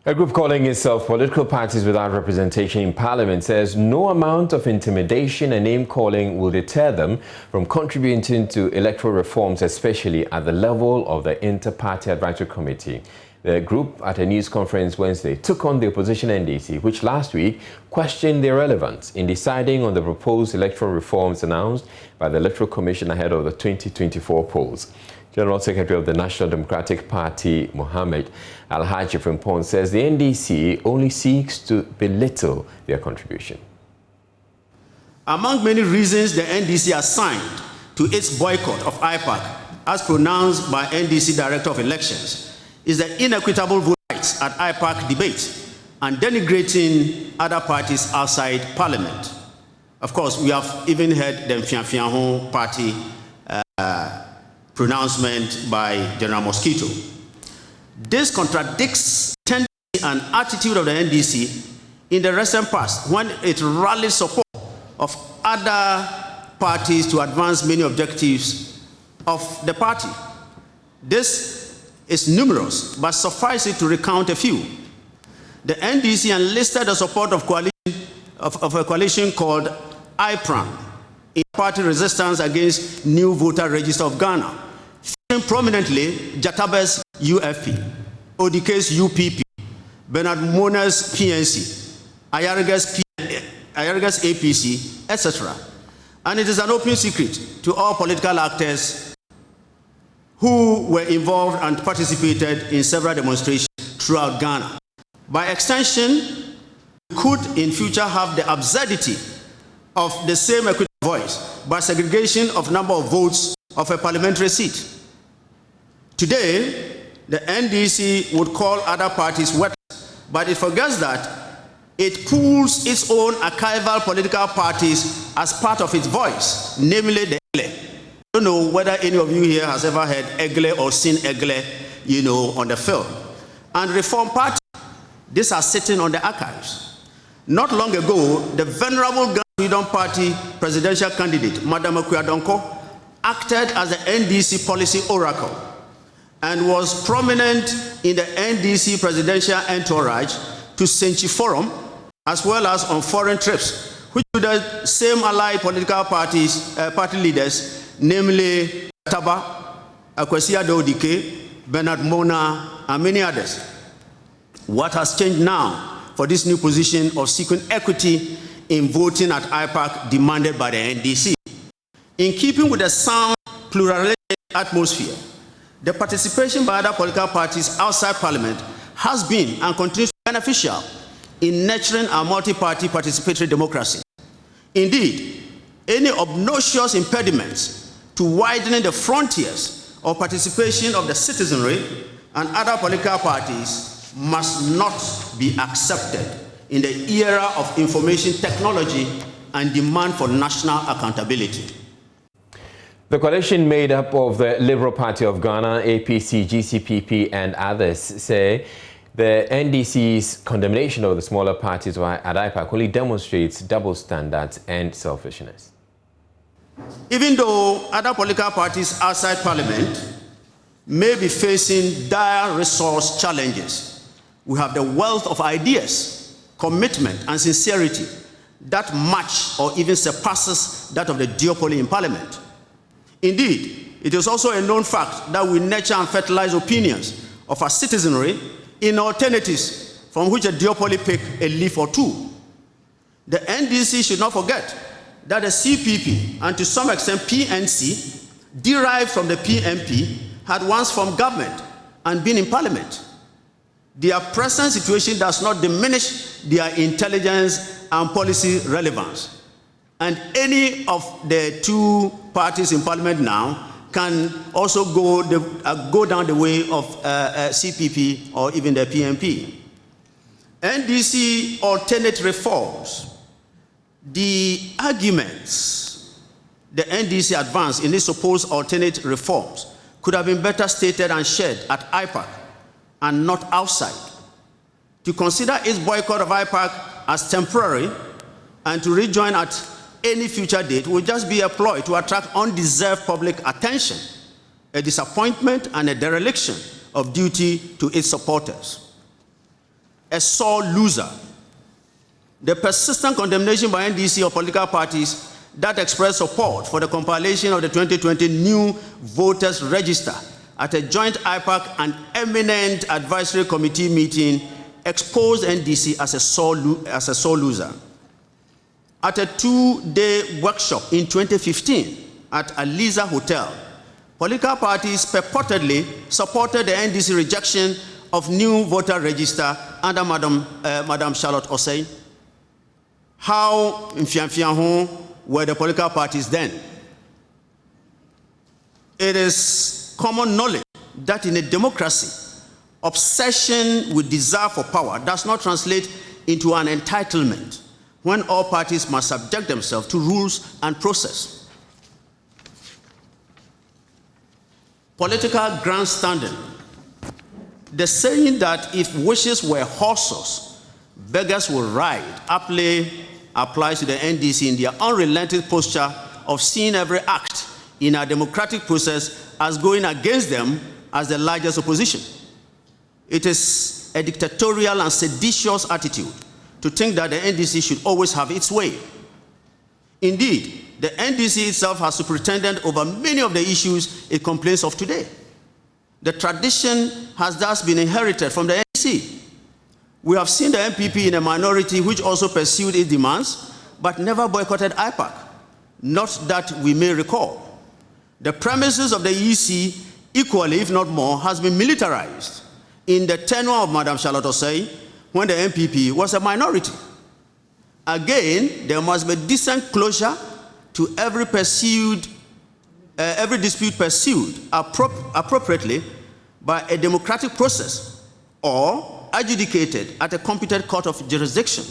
A group calling itself Political Parties Without Representation in Parliament says no amount of intimidation and name-calling will deter them from contributing to electoral reforms, especially at the level of the Inter-Party Advisory Committee. The group, at a news conference Wednesday, took on the opposition NDC, which last week questioned their relevance in deciding on the proposed electoral reforms announced by the Electoral Commission ahead of the 2024 polls. General Secretary of the National Democratic Party, Mohammed Alhaji Frimpong, says the NDC only seeks to belittle their contribution. Among many reasons the NDC assigned to its boycott of IPAC, as pronounced by NDC Director of Elections, is the inequitable vote rights at IPAC debate and denigrating other parties outside Parliament. Of course, we have even heard the Mfiamfiamho Party pronouncement by General Mosquito. This contradicts the tendency and attitude of the NDC in the recent past when it rallied support of other parties to advance many objectives of the party. This is numerous, but suffice it to recount a few. The NDC enlisted the support of a coalition called IPRAN in party resistance against new voter register of Ghana, featuring prominently Jatabe's UFP, Odike's UPP, Bernard Mona's PNC, Ayariga's APC, etc. And it is an open secret to all political actors who were involved and participated in several demonstrations throughout Ghana. By extension, we could in future have the absurdity of the same equitable voice by segregation of number of votes of a parliamentary seat. Today, the NDC would call other parties wet, but it forgets that it pools its own archival political parties as part of its voice, namely the EGLE. I don't know whether any of you here has ever heard EGLE or seen EGLE, on the film. And Reform Party, these are sitting on the archives. Not long ago, the venerable Ghana Freedom Party presidential candidate, Madam Akuadonko, acted as the NDC policy oracle and was prominent in the NDC presidential entourage to Senchi Forum, as well as on foreign trips, which the same allied political parties, party leaders, namely Taba, Akwesi Odike, Bernard Mona, and many others. What has changed now for this new position of seeking equity in voting at IPAC demanded by the NDC? In keeping with the sound pluralistic atmosphere, the participation by other political parties outside Parliament has been and continues to be beneficial in nurturing our multi-party participatory democracy. Indeed, any obnoxious impediments to widening the frontiers of participation of the citizenry and other political parties must not be accepted in the era of information technology and demand for national accountability. The coalition made up of the Liberal Party of Ghana, APC, GCPP and others say the NDC's condemnation of the smaller parties at IPAC only demonstrates double standards and selfishness. Even though other political parties outside Parliament may be facing dire resource challenges, we have the wealth of ideas, commitment and sincerity that match or even surpasses that of the duopoly in Parliament. Indeed, it is also a known fact that we nurture and fertilize opinions of our citizenry in alternatives from which a duopoly pick a leaf or two. The NDC should not forget that the CPP and to some extent PNC, derived from the PMP, had once formed government and been in Parliament. Their present situation does not diminish their intelligence and policy relevance. And any of the two parties in Parliament now can also go down the way of CPP or even the PMP. NDC alternate reforms. The arguments the NDC advanced in its supposed alternate reforms could have been better stated and shared at IPAC and not outside. To consider its boycott of IPAC as temporary and to rejoin at any future date will just be a ploy to attract undeserved public attention, a disappointment and a dereliction of duty to its supporters. a sore loser. The persistent condemnation by NDC of political parties that express support for the compilation of the 2020 new voters register at a joint IPAC and eminent advisory committee meeting exposed NDC as a sore loser. At a 2-day workshop in 2015 at Aliza Hotel, political parties purportedly supported the NDC rejection of new voter register under Madam Charlotte Osei. How were the political parties then? It is common knowledge that in a democracy, obsession with desire for power does not translate into an entitlement when all parties must subject themselves to rules and process. Political grandstanding. The saying that if wishes were horses, beggars will ride aptly applies to the NDC in their unrelenting posture of seeing every act in our democratic process as going against them as the largest opposition. It is a dictatorial and seditious attitude to think that the NDC should always have its way. Indeed, the NDC itself has superintended over many of the issues it complains of today. The tradition has thus been inherited from the NDC. We have seen the MPP in a minority which also pursued its demands, but never boycotted IPAC, not that we may recall. The premises of the EC, equally, if not more, has been militarized in the tenure of Madam Charlotte Osei when the MPP was a minority. Again, there must be decent closure to every dispute pursued appropriately by a democratic process or adjudicated at a competent court of jurisdiction.